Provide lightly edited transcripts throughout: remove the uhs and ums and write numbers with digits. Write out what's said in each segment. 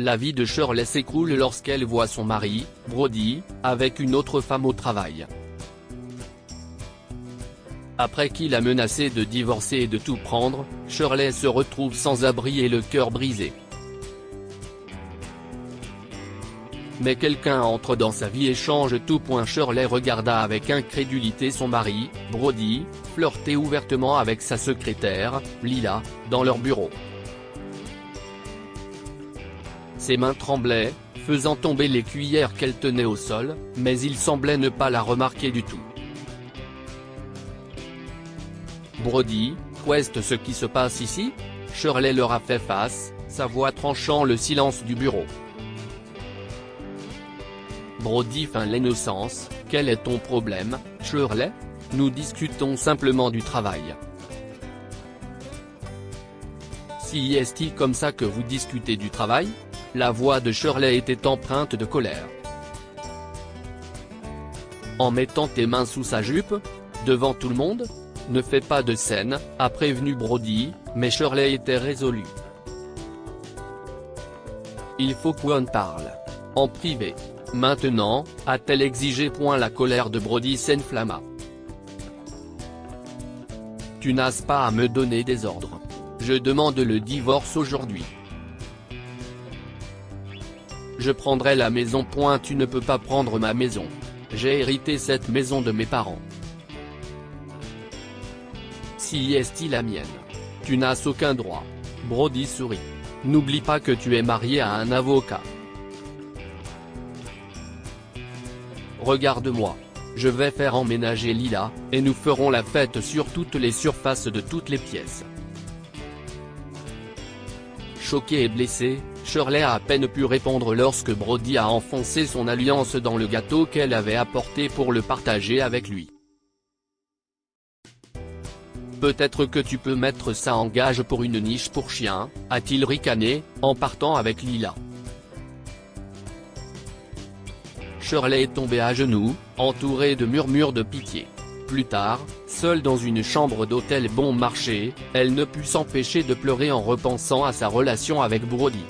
La vie de Shirley s'écroule lorsqu'elle voit son mari, Brody, avec une autre femme au travail. Après qu'il a menacé de divorcer et de tout prendre, Shirley se retrouve sans abri et le cœur brisé. Mais quelqu'un entre dans sa vie et change tout. Shirley regarda avec incrédulité son mari, Brody, flirter ouvertement avec sa secrétaire, Lila, dans leur bureau. Ses mains tremblaient, faisant tomber les cuillères qu'elle tenait au sol, mais il semblait ne pas la remarquer du tout. Brody, qu'est ce qui se passe ici? Shirley leur a fait face, sa voix tranchant le silence du bureau. Brody feint l'innocence, quel est ton problème, Shirley? Nous discutons simplement du travail. Si est-il comme ça que vous discutez du travail? La voix de Shirley était empreinte de colère. En mettant tes mains sous sa jupe? Devant tout le monde? Ne fais pas de scène, a prévenu Brody, mais Shirley était résolue. Il faut qu'on parle. En privé. Maintenant, a-t-elle exigé. La colère de Brody s'enflamma. Tu n'as pas à me donner des ordres. Je demande le divorce aujourd'hui. Je prendrai la maison. Tu ne peux pas prendre ma maison. J'ai hérité cette maison de mes parents. Si est-il la mienne? Tu n'as aucun droit. Brody sourit. N'oublie pas que tu es marié à un avocat. Regarde-moi. Je vais faire emménager Lila, et nous ferons la fête sur toutes les surfaces de toutes les pièces. Choquée et blessée, Shirley a à peine pu répondre lorsque Brody a enfoncé son alliance dans le gâteau qu'elle avait apporté pour le partager avec lui. Peut-être que tu peux mettre ça en gage pour une niche pour chien, a-t-il ricané, en partant avec Lila. Shirley est tombée à genoux, entourée de murmures de pitié. Plus tard, seule dans une chambre d'hôtel bon marché, elle ne put s'empêcher de pleurer en repensant à sa relation avec Brody.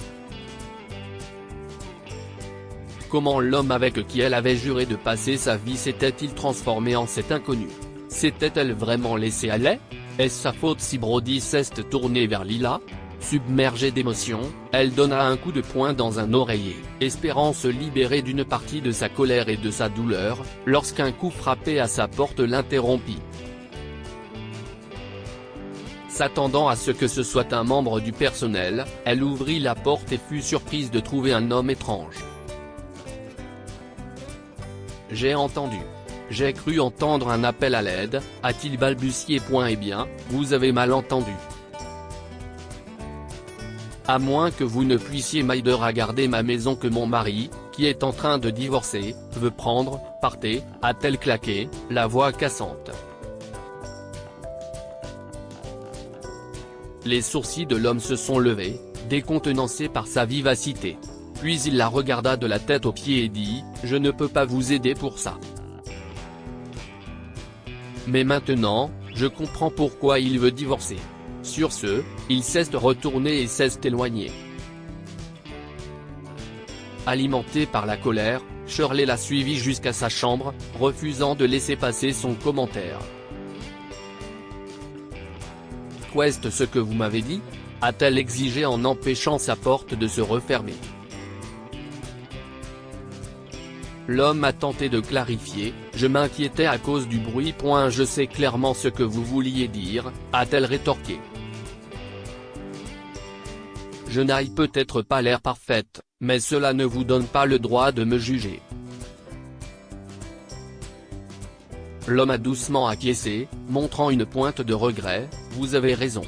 Comment l'homme avec qui elle avait juré de passer sa vie s'était-il transformé en cet inconnu? S'était-elle vraiment laissée aller? Est-ce sa faute si Brody s'est tourné vers Lila? Submergée d'émotions, elle donna un coup de poing dans un oreiller, espérant se libérer d'une partie de sa colère et de sa douleur, lorsqu'un coup frappé à sa porte l'interrompit. S'attendant à ce que ce soit un membre du personnel, elle ouvrit la porte et fut surprise de trouver un homme étrange. J'ai entendu. J'ai cru entendre un appel à l'aide, a-t-il balbutié. Eh bien, vous avez mal entendu. À moins que vous ne puissiez m'aider à garder ma maison que mon mari, qui est en train de divorcer, veut prendre, partez, a-t-elle claqué, la voix cassante. Les sourcils de l'homme se sont levés, décontenancés par sa vivacité. Puis il la regarda de la tête aux pieds et dit, je ne peux pas vous aider pour ça. Mais maintenant, je comprends pourquoi il veut divorcer. Sur ce, il s'est retourné et s'est éloigné. Alimentée par la colère, Shirley l'a suivi jusqu'à sa chambre, refusant de laisser passer son commentaire. Qu'est ce que vous m'avez dit? A-t-elle exigé en empêchant sa porte de se refermer. L'homme a tenté de clarifier, je m'inquiétais à cause du bruit. Je sais clairement ce que vous vouliez dire, a-t-elle rétorqué. Je n'ai peut-être pas l'air parfaite, mais cela ne vous donne pas le droit de me juger. L'homme a doucement acquiescé, montrant une pointe de regret, vous avez raison.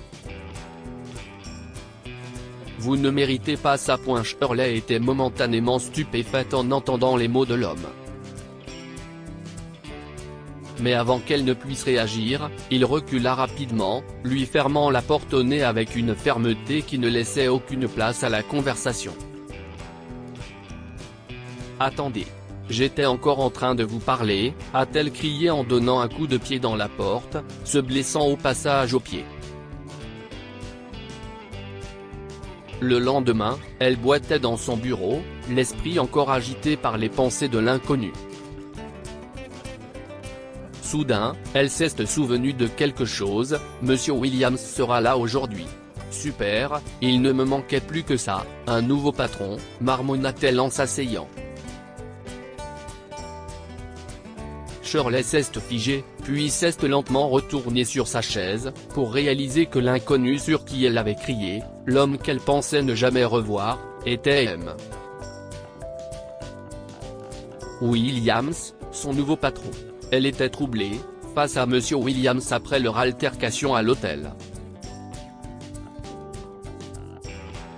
Vous ne méritez pas ça. Shirley était momentanément stupéfaite en entendant les mots de l'homme. Mais avant qu'elle ne puisse réagir, il recula rapidement, lui fermant la porte au nez avec une fermeté qui ne laissait aucune place à la conversation. Attendez. J'étais encore en train de vous parler, a-t-elle crié en donnant un coup de pied dans la porte, se blessant au passage au pied. Le lendemain, elle boitait dans son bureau, l'esprit encore agité par les pensées de l'inconnu. Soudain, elle s'est souvenue de quelque chose, Monsieur Williams sera là aujourd'hui. Super, il ne me manquait plus que ça, un nouveau patron, marmonna-t-elle en s'asseyant. Shirley s'est figée, puis s'est lentement retournée sur sa chaise, pour réaliser que l'inconnu sur qui elle avait crié, l'homme qu'elle pensait ne jamais revoir, était M. Williams, son nouveau patron. Elle était troublée, face à Monsieur Williams après leur altercation à l'hôtel.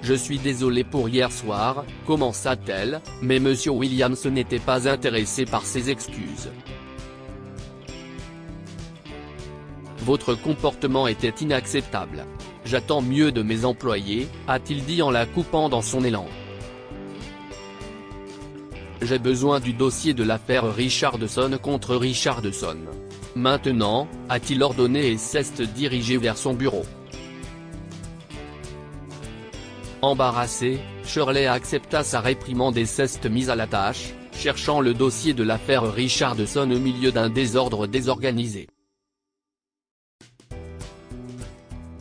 Je suis désolé pour hier soir, commença-t-elle, mais Monsieur Williams n'était pas intéressé par ses excuses. Votre comportement était inacceptable. J'attends mieux de mes employés, a-t-il dit en la coupant dans son élan. J'ai besoin du dossier de l'affaire Richardson contre Richardson. Maintenant, a-t-il ordonné et s'est dirigé vers son bureau. Embarrassée, Shirley accepta sa réprimande et s'est mise à la tâche, cherchant le dossier de l'affaire Richardson au milieu d'un désordre désorganisé.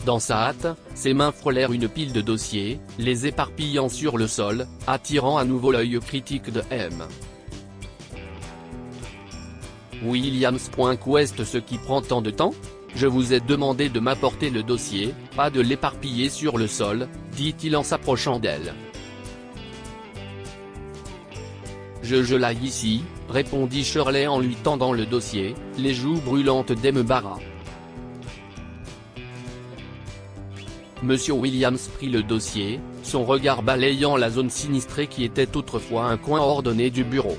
Dans sa hâte, ses mains frôlèrent une pile de dossiers, les éparpillant sur le sol, attirant à nouveau l'œil critique de M. Williams. Qu'est ce qui prend tant de temps ? Je vous ai demandé de m'apporter le dossier, pas de l'éparpiller sur le sol, dit-il en s'approchant d'elle. Je l'ai ici, répondit Shirley en lui tendant le dossier, les joues brûlantes d'M. Barra. Monsieur Williams prit le dossier, son regard balayant la zone sinistrée qui était autrefois un coin ordonné du bureau.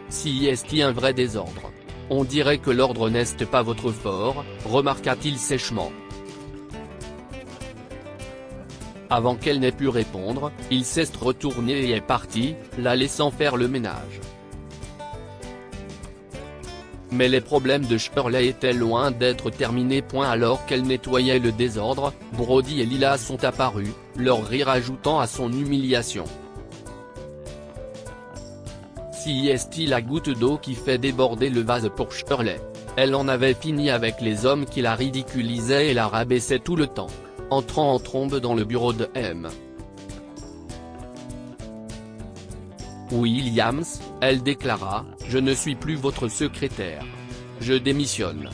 Si est-il un vrai désordre. On dirait que l'ordre n'est pas votre fort, remarqua-t-il sèchement. Avant qu'elle n'ait pu répondre, il s'est retourné et est parti, la laissant faire le ménage. Mais les problèmes de Shirley étaient loin d'être terminés. Alors qu'elle nettoyait le désordre, Brody et Lila sont apparus, leur rire ajoutant à son humiliation. Si est-il la goutte d'eau qui fait déborder le vase pour Shirley. Elle en avait fini avec les hommes qui la ridiculisaient et la rabaissaient tout le temps. Entrant en trombe dans le bureau de M. Williams, elle déclara, « Je ne suis plus votre secrétaire. Je démissionne. »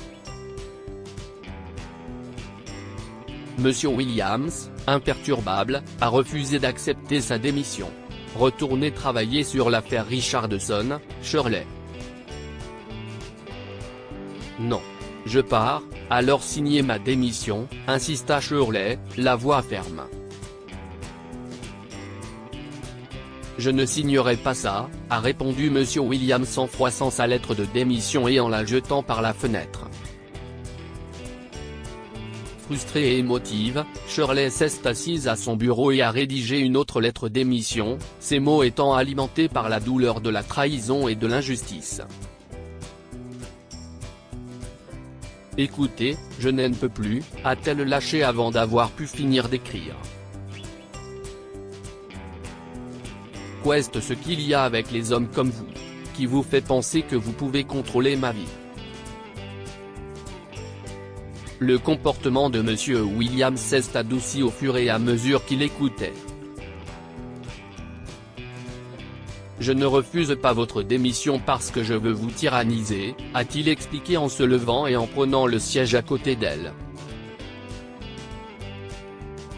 Monsieur Williams, imperturbable, a refusé d'accepter sa démission. Retourner travailler sur l'affaire Richardson, Shirley. Non. Je pars, alors signez ma démission, insista Shirley, la voix ferme. Je ne signerai pas ça, a répondu Monsieur Williams en froissant sa lettre de démission et en la jetant par la fenêtre. Frustrée et émotive, Shirley s'est assise à son bureau et a rédigé une autre lettre d'émission, ses mots étant alimentés par la douleur de la trahison et de l'injustice. Écoutez, je n'en peux plus, a-t-elle lâché avant d'avoir pu finir d'écrire. Qu'est-ce qu'il y a avec les hommes comme vous, qui vous fait penser que vous pouvez contrôler ma vie? Le comportement de Monsieur Williams s'est adouci au fur et à mesure qu'il écoutait. Je ne refuse pas votre démission parce que je veux vous tyranniser, a-t-il expliqué en se levant et en prenant le siège à côté d'elle.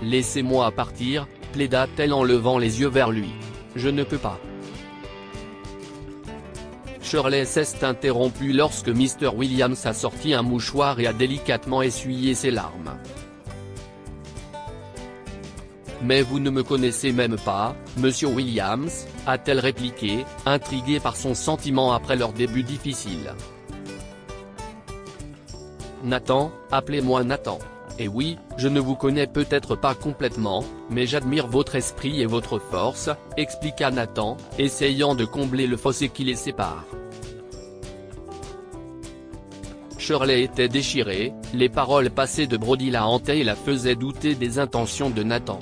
Laissez-moi partir, plaida-t-elle en levant les yeux vers lui. Je ne peux pas. Shirley s'est interrompue lorsque Mr. Williams a sorti un mouchoir et a délicatement essuyé ses larmes. Mais vous ne me connaissez même pas, Monsieur Williams, a-t-elle répliqué, intriguée par son sentiment après leur début difficile. Nathan, appelez-moi Nathan. Et oui, je ne vous connais peut-être pas complètement, mais j'admire votre esprit et votre force, expliqua Nathan, essayant de combler le fossé qui les sépare. Shirley était déchirée, les paroles passées de Brody la hantaient et la faisaient douter des intentions de Nathan.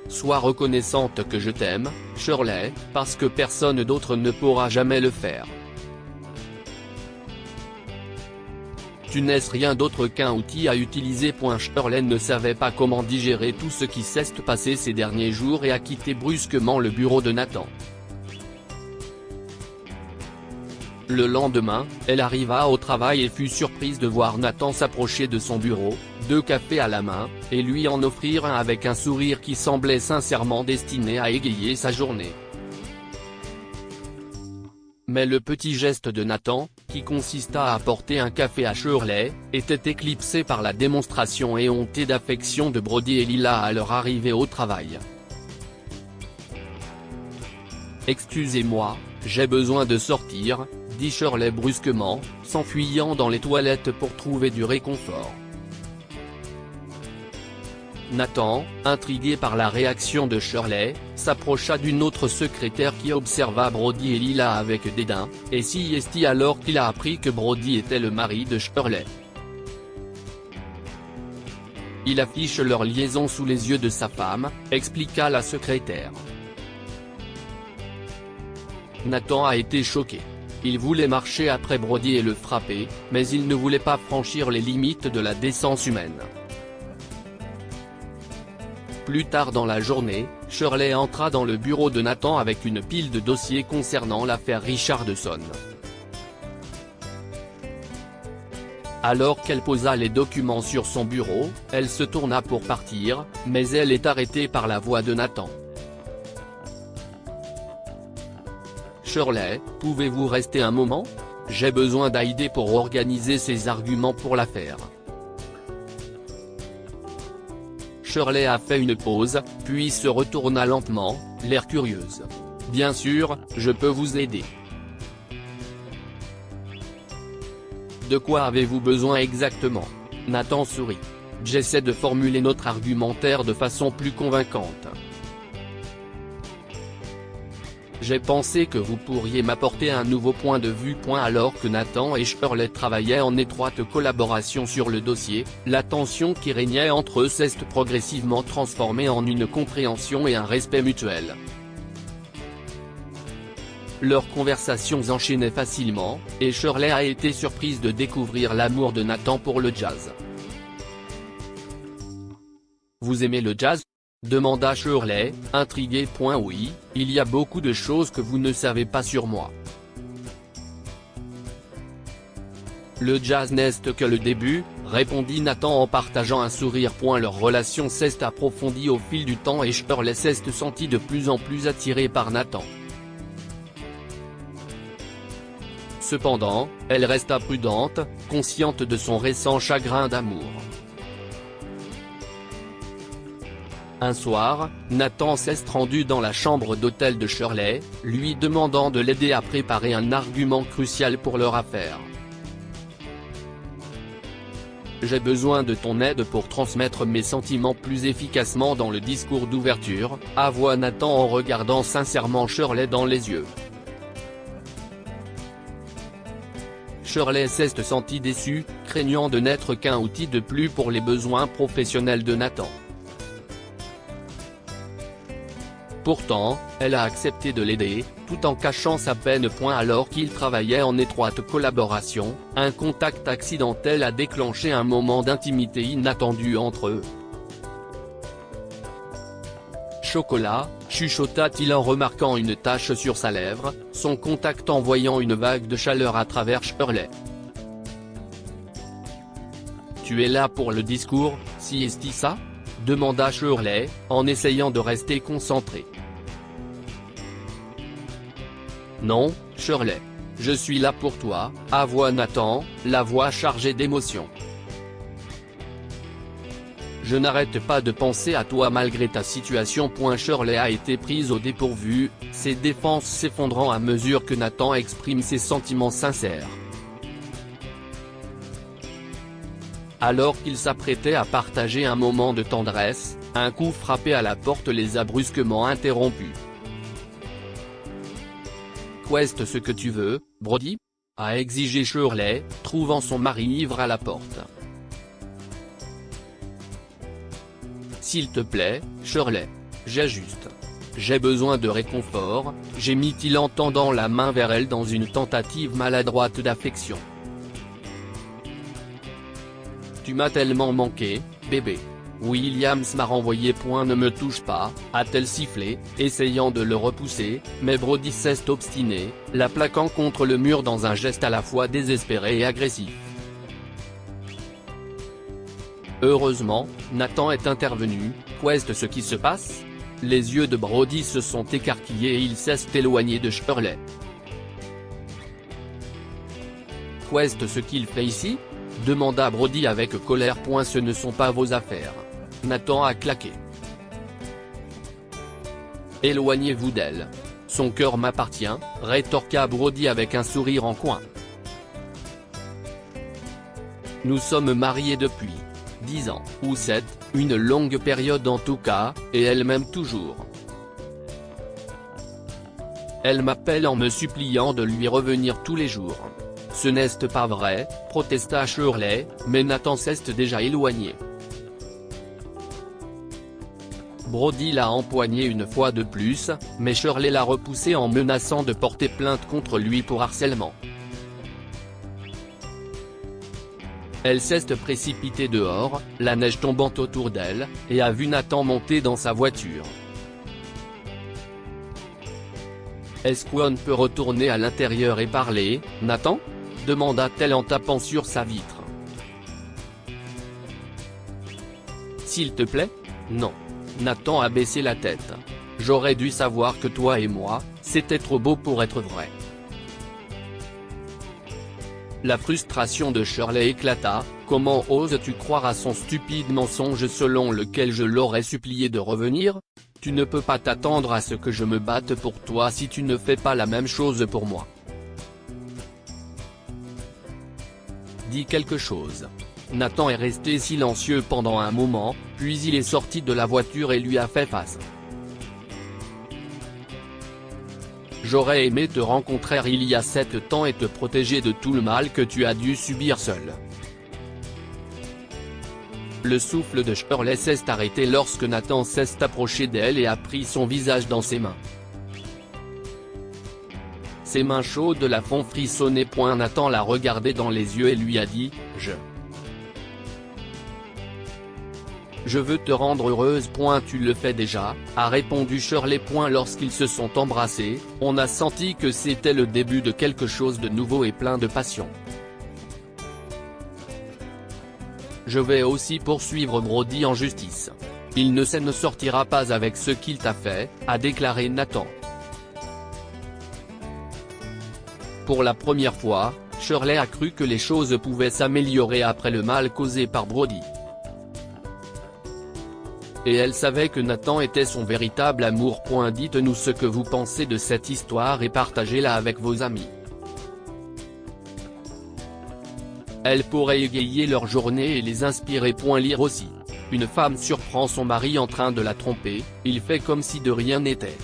Sois reconnaissante que je t'aime, Shirley, parce que personne d'autre ne pourra jamais le faire. Tu n'es rien d'autre qu'un outil à utiliser. Shirley ne savait pas comment digérer tout ce qui s'est passé ces derniers jours et a quitté brusquement le bureau de Nathan. Le lendemain, elle arriva au travail et fut surprise de voir Nathan s'approcher de son bureau, 2 cafés à la main, et lui en offrir un avec un sourire qui semblait sincèrement destiné à égayer sa journée. Mais le petit geste de Nathan, qui consista à apporter un café à Shirley, était éclipsé par la démonstration éhontée d'affection de Brody et Lila à leur arrivée au travail. « Excusez-moi, j'ai besoin de sortir », dit Shirley brusquement, s'enfuyant dans les toilettes pour trouver du réconfort. Nathan, intrigué par la réaction de Shirley, s'approcha d'une autre secrétaire qui observa Brody et Lila avec dédain, et s'y estit alors qu'il a appris que Brody était le mari de Shirley. Il affiche leur liaison sous les yeux de sa femme, expliqua la secrétaire. Nathan a été choqué. Il voulait marcher après Brody et le frapper, mais il ne voulait pas franchir les limites de la décence humaine. Plus tard dans la journée, Shirley entra dans le bureau de Nathan avec une pile de dossiers concernant l'affaire Richardson. Alors qu'elle posa les documents sur son bureau, elle se tourna pour partir, mais elle est arrêtée par la voix de Nathan. « Shirley, pouvez-vous rester un moment ? J'ai besoin d'aider pour organiser ses arguments pour l'affaire. » Shirley a fait une pause, puis se retourna lentement, l'air curieuse. « Bien sûr, je peux vous aider. » « De quoi avez-vous besoin exactement ?» Nathan sourit. « J'essaie de formuler notre argumentaire de façon plus convaincante. J'ai pensé que vous pourriez m'apporter un nouveau point de vue. » Alors que Nathan et Shirley travaillaient en étroite collaboration sur le dossier, la tension qui régnait entre eux s'est progressivement transformée en une compréhension et un respect mutuel. Leurs conversations enchaînaient facilement, et Shirley a été surprise de découvrir l'amour de Nathan pour le jazz. « Vous aimez le jazz ? » demanda Shirley, intriguée. « Oui, il y a beaucoup de choses que vous ne savez pas sur moi. Le jazz n'est que le début, » répondit Nathan en partageant un sourire. Leur relation s'est approfondie au fil du temps et Shirley s'est sentie de plus en plus attirée par Nathan. Cependant, elle resta prudente, consciente de son récent chagrin d'amour. Un soir, Nathan s'est rendu dans la chambre d'hôtel de Shirley, lui demandant de l'aider à préparer un argument crucial pour leur affaire. « J'ai besoin de ton aide pour transmettre mes sentiments plus efficacement dans le discours d'ouverture », avoua Nathan en regardant sincèrement Shirley dans les yeux. Shirley s'est sentie déçue, craignant de n'être qu'un outil de plus pour les besoins professionnels de Nathan. Pourtant, elle a accepté de l'aider, tout en cachant sa peine. Alors qu'ils travaillaient en étroite collaboration, un contact accidentel a déclenché un moment d'intimité inattendu entre eux. « Chocolat », chuchota-t-il en remarquant une tache sur sa lèvre, son contact envoyant une vague de chaleur à travers Shirley. « Tu es là pour le discours, si est-ce ça ?» demanda Shirley, en essayant de rester concentrée. « Non, Shirley. Je suis là pour toi », avoua Nathan, la voix chargée d'émotion. « Je n'arrête pas de penser à toi malgré ta situation. » Shirley a été prise au dépourvu, ses défenses s'effondrant à mesure que Nathan exprime ses sentiments sincères. Alors qu'ils s'apprêtaient à partager un moment de tendresse, un coup frappé à la porte les a brusquement interrompus. « Qu'est-ce que tu veux, Brody ? a exigé Shirley, trouvant son mari ivre à la porte. S'il te plaît, Shirley. J'ajuste. J'ai besoin de réconfort, gémit-il en tendant la main vers elle dans une tentative maladroite d'affection. Tu m'as tellement manqué, bébé. Williams m'a renvoyé. Ne me touche pas, a-t-elle sifflé, essayant de le repousser, mais Brody s'est obstiné, la plaquant contre le mur dans un geste à la fois désespéré et agressif. Heureusement, Nathan est intervenu. Qu'est-ce ce qui se passe? Les yeux de Brody se sont écarquillés et il s'est éloigné de Shirley. Qu'est-ce ce qu'il fait ici? Demanda Brody avec colère. Ce ne sont pas vos affaires. Nathan a claqué. Éloignez-vous d'elle. Son cœur m'appartient, rétorqua Brody avec un sourire en coin. Nous sommes mariés depuis 10 ans, ou 7, une longue période en tout cas, et elle m'aime toujours. Elle m'appelle en me suppliant de lui revenir tous les jours. Ce n'est pas vrai, protesta Shirley, mais Nathan s'est déjà éloigné. Brody l'a empoigné une fois de plus, mais Shirley l'a repoussé en menaçant de porter plainte contre lui pour harcèlement. Elle s'est précipitée dehors, la neige tombant autour d'elle, et a vu Nathan monter dans sa voiture. Est-ce qu'on peut retourner à l'intérieur et parler, Nathan? Demanda-t-elle en tapant sur sa vitre. S'il te plaît? Non. Nathan a baissé la tête. J'aurais dû savoir que toi et moi, c'était trop beau pour être vrai. La frustration de Shirley éclata. Comment oses-tu croire à son stupide mensonge selon lequel je l'aurais supplié de revenir? Tu ne peux pas t'attendre à ce que je me batte pour toi si tu ne fais pas la même chose pour moi. Dis quelque chose. Nathan est resté silencieux pendant un moment, puis il est sorti de la voiture et lui a fait face. J'aurais aimé te rencontrer il y a 7 ans et te protéger de tout le mal que tu as dû subir seul. Le souffle de Shirley s'est arrêté lorsque Nathan s'est approché d'elle et a pris son visage dans ses mains. Ses mains chaudes la font frissonner. Nathan l'a regardé dans les yeux et lui a dit « Je veux te rendre heureuse. Tu le fais déjà, a répondu Shirley. Lorsqu'ils se sont embrassés, on a senti que c'était le début de quelque chose de nouveau et plein de passion. Je vais aussi poursuivre Brody en justice. Il ne sortira pas avec ce qu'il t'a fait, a déclaré Nathan. Pour la première fois, Shirley a cru que les choses pouvaient s'améliorer après le mal causé par Brody. Et elle savait que Nathan était son véritable amour. Dites-nous ce que vous pensez de cette histoire et partagez-la avec vos amis. Elle pourrait égayer leur journée et les inspirer. Lire aussi. Une femme surprend son mari en train de la tromper, il fait comme si de rien n'était.